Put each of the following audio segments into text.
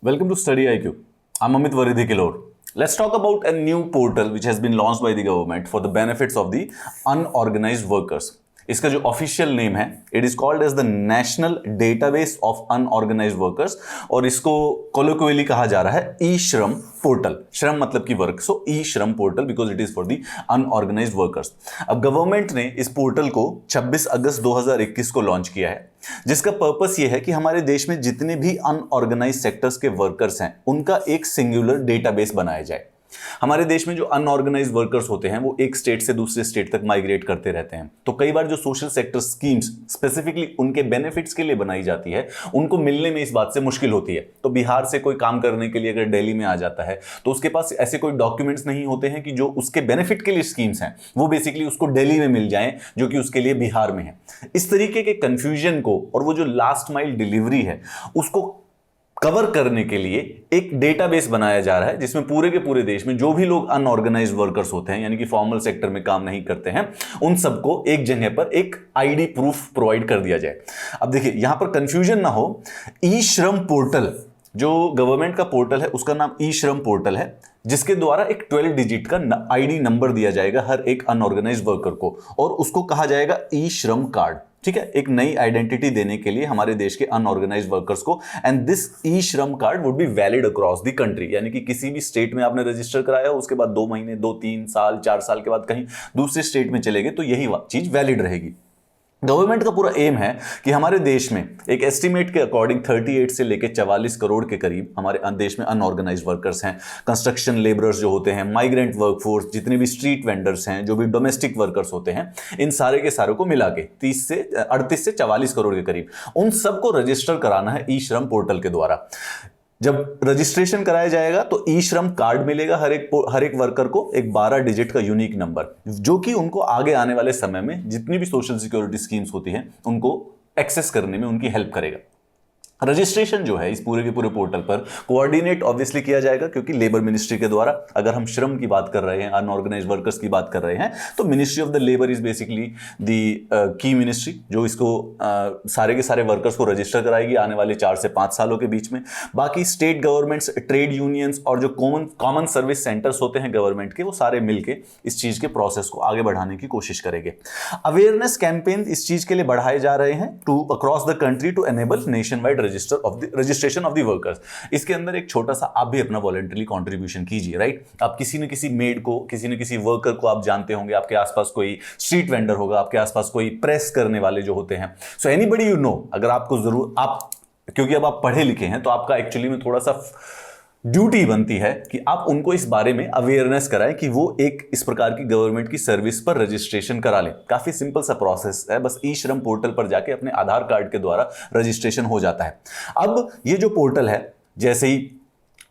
Welcome to Study IQ. I'm Amit Varidhi Kilor. Let's talk about a new portal which has been launched by the government for the benefits of the unorganized workers. इसका जो official name है it is called as the national database of unorganized workers और इसको कोलोक्वियली कहा जा रहा है ई Shram portal. श्रम मतलब कि work, so E Shram portal because it is for the unorganised workers. अब गवर्नमेंट ने इस पोर्टल को 26 अगस्त 2021 को लॉन्च किया है, जिसका पर्पस ये है कि हमारे देश में जितने भी अनऑर्गेनाइज्ड सेक्टर्स के वर्कर्स हैं उनका एक सिंगुलर डेटाबेस बनाया जाए. हमारे देश में जो अनऑर्गेनाइज्ड वर्कर्स होते हैं वो एक स्टेट से दूसरे स्टेट तक माइग्रेट करते रहते हैं, तो कई बार जो सोशल सेक्टर स्कीम्स स्पेसिफिकली उनके बेनिफिट्स के लिए बनाई जाती है उनको मिलने में इस बात से मुश्किल होती है. तो बिहार से कोई काम करने के लिए अगर दिल्ली में आ जाता है तो उसके पास ऐसे कोई डॉक्यूमेंट्स नहीं होते हैं कि जो उसके बेनिफिट के लिए स्कीम्स हैं वो बेसिकली उसको दिल्ली में मिल जाएं जो कि उसके लिए बिहार में है. इस तरीके के कंफ्यूजन को और वो जो लास्ट माइल डिलीवरी है उसको कवर करने के लिए एक डेटाबेस बनाया जा रहा है जिसमें पूरे के पूरे देश में जो भी लोग अनऑर्गेनाइज्ड वर्कर्स होते हैं यानी कि फॉर्मल सेक्टर में काम नहीं करते हैं उन सबको एक जगह पर एक आईडी प्रूफ प्रोवाइड कर दिया जाए. अब देखिए यहां पर कंफ्यूजन ना हो, ई श्रम पोर्टल जो गवर्नमेंट का पोर्टल है उसका नाम ई श्रम पोर्टल है, जिसके द्वारा एक 12 डिजिट का आईडी नंबर दिया जाएगा हर एक अनऑर्गेनाइज्ड वर्कर को और उसको कहा जाएगा ई श्रम कार्ड. ठीक है, एक नई आइडेंटिटी देने के लिए हमारे देश के अनऑर्गेनाइज्ड वर्कर्स को. एंड दिस ई श्रम card would be valid across the country, यानी कि किसी भी स्टेट में आपने रजिस्टर कराया उसके बाद 2 महीने 2-3 साल 4 साल के बाद कहीं दूसरे स्टेट में चले गए तो यही चीज वैलिड रहेगी. गवर्नमेंट का पूरा एम है कि हमारे देश में एक एस्टीमेट के अकॉर्डिंग 38 से लेकर 44 करोड़ के करीब हमारे देश में अनऑर्गेनाइज्ड वर्कर्स हैं. कंस्ट्रक्शन लेबरर्स जो होते हैं, माइग्रेंट वर्कफोर्स, जितने भी स्ट्रीट वेंडर्स हैं, जो भी डोमेस्टिक वर्कर्स होते हैं, इन सारे के सारे को मिला के 38 से 44 करोड़ के करीब उन सबको रजिस्टर कराना है ई श्रम पोर्टल के द्वारा. जब रजिस्ट्रेशन कराया जाएगा तो ई श्रम कार्ड मिलेगा हर एक वर्कर को, एक 12 डिजिट का यूनिक नंबर, जो कि उनको आगे आने वाले समय में जितनी भी सोशल सिक्योरिटी स्कीम्स होती हैं उनको एक्सेस करने में उनकी हेल्प करेगा. रजिस्ट्रेशन जो है इस पूरे के पूरे पोर्टल पर कोऑर्डिनेट ऑब्वियसली किया जाएगा क्योंकि लेबर मिनिस्ट्री के द्वारा. अगर हम श्रम की बात कर रहे हैं, अनऑर्गेनाइज्ड वर्कर्स की बात कर रहे हैं, तो ministry of the labour is basically the की मिनिस्ट्री जो इसको सारे के सारे वर्कर्स को रजिस्टर कराएगी आने वाले 4 से 5 सालों के बीच में. बाकी स्टेट गवर्नमेंट्स, ट्रेड यूनियंस और जो कॉमन सर्विस सेंटर्स होते हैं गवर्नमेंट के, वो सारे मिलकर इस चीज के प्रोसेस को आगे बढ़ाने की कोशिश करेंगे. अवेयरनेस कैंपेन इस चीज के लिए बढ़ाए जा रहे हैं to across the country to enable nationwide registration of the workers. इसके अंदर एक छोटा सा आप भी अपना वॉलंटरी कंट्रीब्यूशन कीजिए, राइट. आप किसी न किसी मेड को, किसी न किसी वर्कर को आप जानते होंगे, आपके आसपास कोई स्ट्रीट वेंडर होगा, आपके आसपास कोई प्रेस करने वाले जो होते हैं, सो एनीबडी यू नो, अगर आपको जरूर क्योंकि अब आप पढ़े लिखे हैं तो आपका एक्चुअली में थोड़ा सा ड्यूटी बनती है कि आप उनको इस बारे में अवेयरनेस कराएं कि वो एक इस प्रकार की गवर्नमेंट की सर्विस पर रजिस्ट्रेशन करा लें. काफी सिंपल सा प्रोसेस है, बस ई श्रम पोर्टल पर जाके अपने आधार कार्ड के द्वारा रजिस्ट्रेशन हो जाता है. अब ये जो पोर्टल है जैसे ही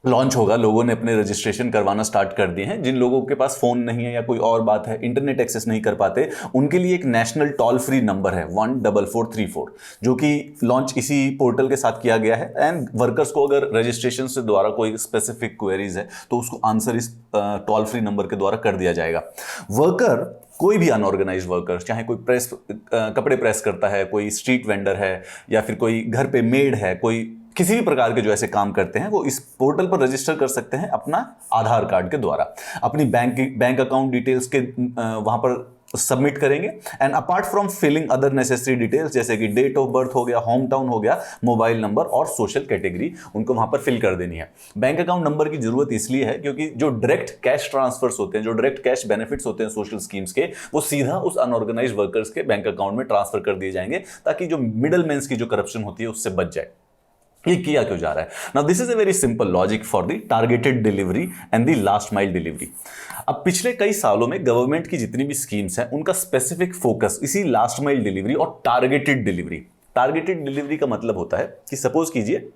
लॉन्च होगा लोगों ने अपने रजिस्ट्रेशन करवाना स्टार्ट कर दिए हैं. जिन लोगों के पास फोन नहीं है या कोई और बात है, इंटरनेट एक्सेस नहीं कर पाते, उनके लिए एक नेशनल टोल फ्री नंबर है 14434 जो कि लॉन्च इसी पोर्टल के साथ किया गया है. एंड वर्कर्स को अगर रजिस्ट्रेशन से द्वारा कोई स्पेसिफिक क्वेरीज है तो उसको आंसर इस टोल फ्री नंबर के द्वारा कर दिया जाएगा. वर्कर कोई भी अनऑर्गेनाइज्ड वर्कर, चाहे कोई कपड़े प्रेस करता है, कोई स्ट्रीट वेंडर है या फिर कोई घर पे मेड है, कोई किसी भी प्रकार के जो ऐसे काम करते हैं वो इस पोर्टल पर रजिस्टर कर सकते हैं अपना आधार कार्ड के द्वारा. अपनी बैंक अकाउंट डिटेल्स के वहां पर सबमिट करेंगे. And apart from filling other necessary details जैसे कि डेट ऑफ बर्थ हो गया, होम टाउन हो गया, मोबाइल नंबर और सोशल कैटेगरी उनको वहां पर फिल कर देनी है. बैंक अकाउंट नंबर की जरूरत इसलिए है क्योंकि जो डायरेक्ट कैश ट्रांसफर्स होते हैं, जो डायरेक्ट कैश बेनिफिट्स होते हैं सोशल स्कीम्स के, वो सीधा उस अनऑर्गेनाइज्ड वर्कर्स के बैंक अकाउंट में ट्रांसफर कर दिए जाएंगे ताकि जो मिडल मैन्स की जो करप्शन होती है उससे बच जाए. ये किया क्यों जा रहा है? Now this is a very simple logic for the targeted delivery and the last mile delivery. अब पिछले कई सालों में गवर्नमेंट की जितनी भी स्कीम्स हैं उनका स्पेसिफिक फोकस इसी लास्ट माइल डिलीवरी और टारगेटेड डिलीवरी का मतलब होता है कि सपोज कीजिए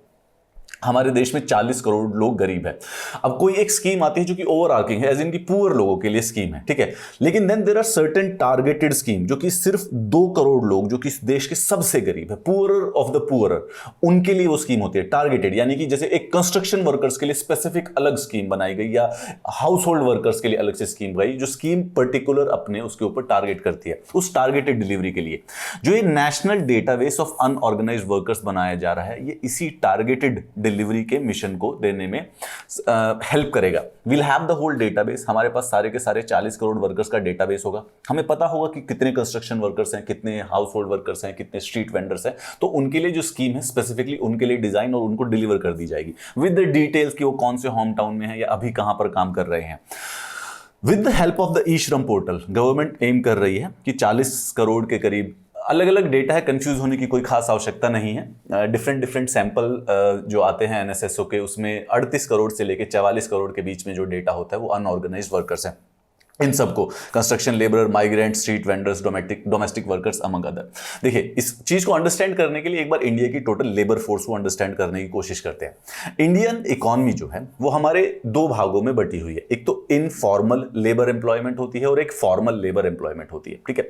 हमारे देश में 40 करोड़ लोग गरीब है. अब कोई एक स्कीम आती है जो कि ओवर आर्किंग है, एज इन की पुअर लोगों के लिए स्कीम है, ठीक है. लेकिन then there are certain targeted scheme जो कि सिर्फ 2 करोड़ लोग जो कि देश के सबसे गरीब है, पुअरर ऑफ द पुअरर, उनके लिए वो स्कीम होती है टारगेटेड. यानी कि जैसे एक कंस्ट्रक्शन वर्कर्स के लिए स्पेसिफिक अलग स्कीम बनाई गई या हाउस होल्ड वर्कर्स के लिए अलग से स्कीम गई, जो स्कीम पर्टिकुलर अपने उसके ऊपर टारगेट करती है उस टारगेटेड डिलीवरी के लिए. जो ये national database of unorganized workers बनाया जा रहा है, ये इसी टारगेटेड डिलीवरी के मिशन को देने में हेल्प करेगा। Will have the whole database, हमारे पास सारे के सारे 40 करोड़ वर्कर्स का डेटाबेस होगा। हमें पता होगा कि कितने कंस्ट्रक्शन वर्कर्स हैं, कितने हाउस होल्ड वर्कर्स हैं, कितने स्ट्रीट वेंडर्स हैं, तो उनके लिए जो स्कीम है स्पेसिफिकली उनके लिए डिजाइन और उनको डिलीवर कर दी जाएगी विद द डिटेल्स कि वो कौन से होम टाउन में है या अभी कहां पर काम कर रहे हैं। With the help of the e Shram portal government M कर रही है कि 40 करोड़ के करीब, अलग अलग डेटा है, कंफ्यूज होने की कोई खास आवश्यकता नहीं है। डिफरेंट सैंपल जो आते हैं एनएसएसओ के, उसमें 38 करोड़ से लेकर 44 करोड़ के बीच में जो डेटा होता है वो अनऑर्गेनाइज्ड वर्कर्स हैं। इन सबको construction labour, migrant, street vendors, domestic workers among other. देखिए, इस चीज को अंडरस्टैंड करने के लिए एक बार इंडिया की टोटल लेबर फोर्स को अंडरस्टैंड करने की कोशिश करते हैं। इंडियन इकोनॉमी जो है वो हमारे दो भागों में बटी हुई है। एक तो इनफॉर्मल लेबर एम्प्लॉयमेंट होती है और एक फॉर्मल लेबर एम्प्लॉयमेंट होती है। ठीक है,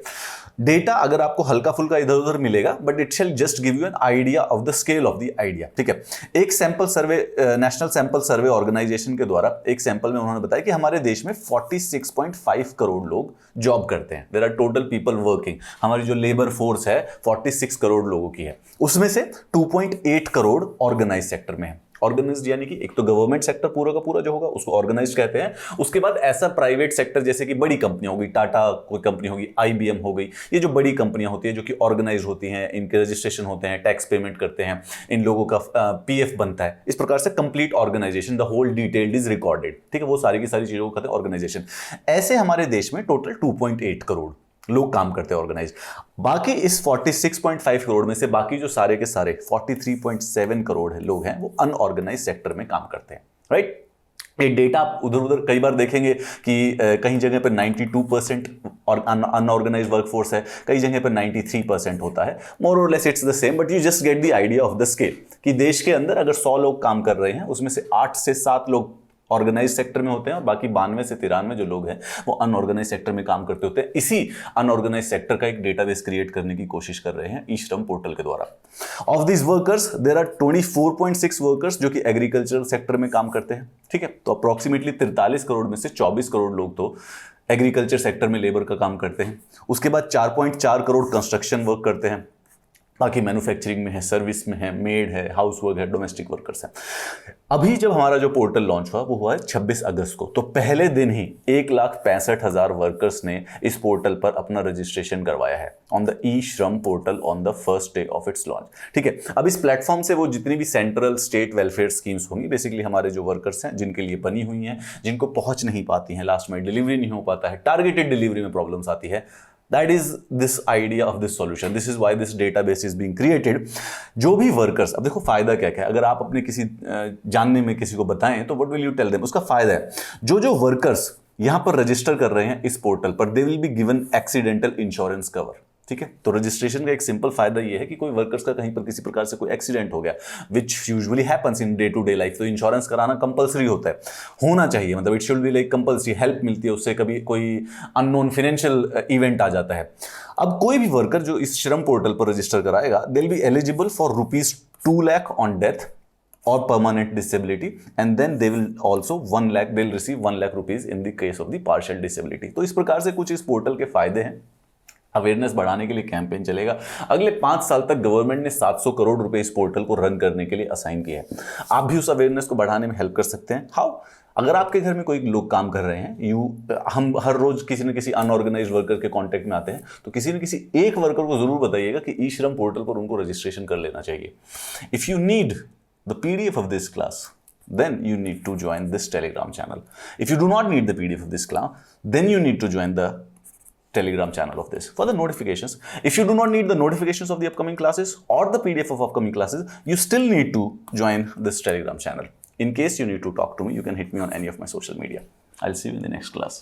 डेटा अगर आपको हल्का फुल्का इधर उधर मिलेगा, but it shall just give you an idea of the scale of the idea. ठीक है, एक sample survey, national sample survey organization के द्वारा एक सैंपल में उन्होंने बताया कि हमारे देश में 46.5 करोड़ लोग जॉब करते हैं। There are total people working. हमारी जो लेबर फोर्स है 46 करोड़ लोगों की है, उसमें से 2.8 करोड़ ऑर्गेनाइज सेक्टर में है। ऑर्गेनाइज्ड यानी कि एक तो गवर्नमेंट सेक्टर पूरा का पूरा जो होगा उसको ऑर्गेनाइज्ड कहते हैं। उसके बाद ऐसा प्राइवेट सेक्टर जैसे कि बड़ी कंपनियां होगी, टाटा कोई कंपनी होगी, आईबीएम हो गई, ये जो बड़ी कंपनियां होती है जो कि ऑर्गेनाइज होती हैं, इनके रजिस्ट्रेशन होते हैं, टैक्स पेमेंट करते हैं, इन लोगों का पीएफ बनता है। इस प्रकार से complete organization, the whole detailed is recorded. ठीक है, वो सारी की सारी चीजों को कहते हैं ऑर्गेनाइजेशन। ऐसे हमारे देश में टोटल 2.8 करोड़ लोग काम करते हैं ऑर्गेनाइज। बाकी इस 46.5 करोड़ में से बाकी जो सारे के सारे 43.7 करोड़ लोग हैं वो अनऑर्गेनाइज सेक्टर में काम करते हैं। राइट, ये डेटा आप उधर उधर कई बार देखेंगे कि कहीं जगह पर 92% और अनऑर्गेनाइज वर्कफोर्स है, कई जगह पर 93% होता है। मोर और less it's the same, but you just get the idea of the scale कि देश के अंदर अगर 100 लोग काम कर रहे हैं उसमें से 8 से 7 लोग ऑर्गेनाइज सेक्टर में होते हैं और बाकी 92 से 93 जो लोग हैं वो अनऑर्गेनाइज सेक्टर में काम करते होते हैं। इसी अनऑर्गेनाइज सेक्टर का एक डेटाबेस क्रिएट करने की कोशिश कर रहे हैं ई श्रम पोर्टल के द्वारा। Of this workers there are 24.6 workers जो कि एग्रीकल्चर सेक्टर में काम करते हैं। ठीक है, तो अप्रोक्सीमेटली 43 करोड़ में से 24 करोड़ लोग तो एग्रीकल्चर सेक्टर में लेबर का काम करते हैं। उसके बाद 4.4 करोड़ कंस्ट्रक्शन वर्क करते हैं, बाकी मैन्युफैक्चरिंग में है, सर्विस में है, मेड है, हाउस वर्क है, डोमेस्टिक वर्कर्स है। अभी जब हमारा जो पोर्टल लॉन्च हुआ वो हुआ है 26 अगस्त को, तो पहले दिन ही 1,65,000 वर्कर्स ने इस पोर्टल पर अपना रजिस्ट्रेशन करवाया है on the e Shram portal on the first day of its launch. ठीक है, अब इस प्लेटफॉर्म से वो जितनी भी सेंट्रल स्टेट वेलफेयर स्कीम्स होंगी, बेसिकली हमारे जो वर्कर्स हैं जिनके लिए बनी हुई हैं, जिनको पहुंच नहीं पाती हैं, लास्ट में डिलीवरी नहीं हो पाता है, टारगेटेड डिलीवरी में प्रॉब्लम्स आती है, That is this idea of this solution. This is why this database is being created. जो भी वर्कर्स, अब देखो फायदा क्या क्या है, अगर आप अपने किसी जानने में किसी को बताएं तो what will you tell them? उसका फायदा है जो वर्कर्स यहां पर रजिस्टर कर रहे हैं इस पोर्टल पर, they will be given accidental insurance cover. ठीक है, तो रजिस्ट्रेशन का एक सिंपल फायदा ये है कि कोई वर्कर्स का कहीं पर किसी प्रकार से कोई एक्सीडेंट हो गया, which usually happens in day to day life, तो इंश्योरेंस कराना कंपलसरी होता है, होना चाहिए, मतलब it should be like compulsory, help मिलती है उससे, कभी कोई अननोन फाइनेंशियल इवेंट आ जाता है। अब कोई भी वर्कर जो इस श्रम पोर्टल पर रजिस्टर कराएगा, they will be eligible for ₹2 lakh on death or permanent disability, and then they will also 1 lakh, they'll receive 1 lakh rupees in the case of the partial disability। तो इस प्रकार से कुछ इस पोर्टल के फायदे हैं। अवेयरनेस बढ़ाने के लिए कैंपेन चलेगा। अगले 5 साल तक गवर्नमेंट ने 700 करोड़ रुपए इस पोर्टल को रन करने के लिए असाइन किया है। आप भी उस अवेयरनेस को बढ़ाने में हेल्प कर सकते हैं। हाउ? अगर आपके घर में कोई लोग काम कर रहे हैं, हम हर रोज किसी न किसी अनऑर्गेनाइज्ड वर्कर के कांटेक्ट में आते हैं, तो किसी न किसी एक वर्कर को जरूर बताइएगा कि ई श्रम पोर्टल पर उनको रजिस्ट्रेशन कर लेना चाहिए। If you need the PDF of this class, then you need to join this Telegram channel. If you do not need the PDF of this class, then you need to join the Telegram channel of this for the notifications. If you do not need the notifications of the upcoming classes or the PDF of upcoming classes, you still need to join this Telegram channel. In case you need to talk to me, you can hit me on any of my social media. I'll see you in the next class.